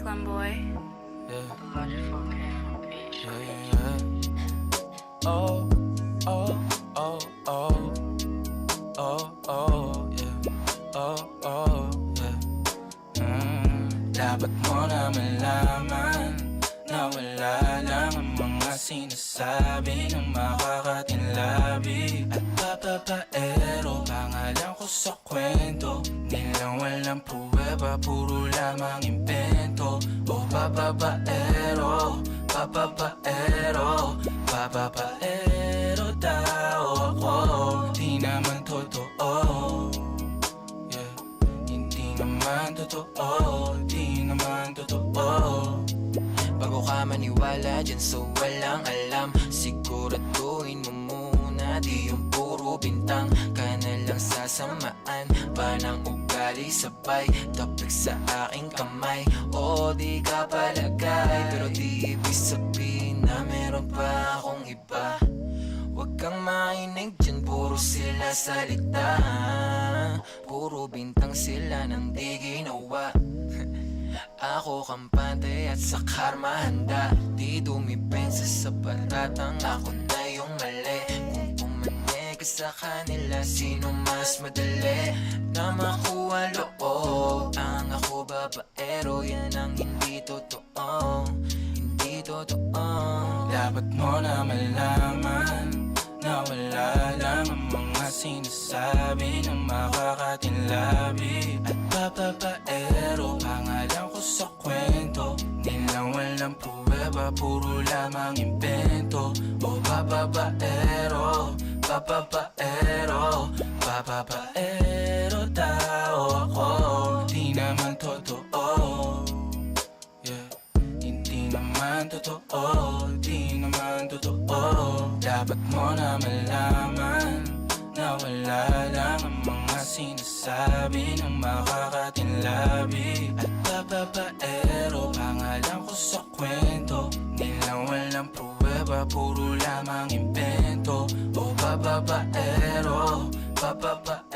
Brooklyn boy. Yeah. Yeah, yeah. Oh, oh, oh, oh. Oh, oh, yeah. Oh, oh, yeah. Dapat mo na malaman na wala lang ang mga sinasabi ng makakatinlabi at papapaero. Pangalan ko sa kwento, nilang walang pruweba, puro lamang impento. O papapaero, papapaero, papapaero daw ako. Di naman totoo, yeah. Hindi naman totoo, di naman totoo. Bago ka maniwala dyan sa walang alam, siguraduhin mo muna di yung puro bintang ka na lang sasamaan pa ng ugali sabay tapik sa aking kamay. O di ka palagay, pero di ibig sabihin na meron pa akong iba. Huwag kang mainig dyan, puro sila salita, puro bintang sila nang di ginawa. Ako kampante at sa karma handa, di dumipensa sa batatang ako na yung mali. Kung pumane ka sa kanila, sino mas madali na makuha loob? Ang ako babaero, yan ang hindi totoo, hindi totoo. Dapat mo na malaman na wala lang ang mga sinasabi ng makakatinlabi at papapaero. Pangalan ko sa kwento, nilang walang pruweba, puro lamang impento. O papapaero, papapaero, papapaero daw ako. Di naman totoo, yeah. Hindi naman totoo, di naman totoo. Dapat mo na malaman na wala lang ang mga sinasabi ng makakatinlabi at papapaero. Pangalan ko sa kwento, nilang walang pruweba, puro lamang impento. O papapaero, papapaero,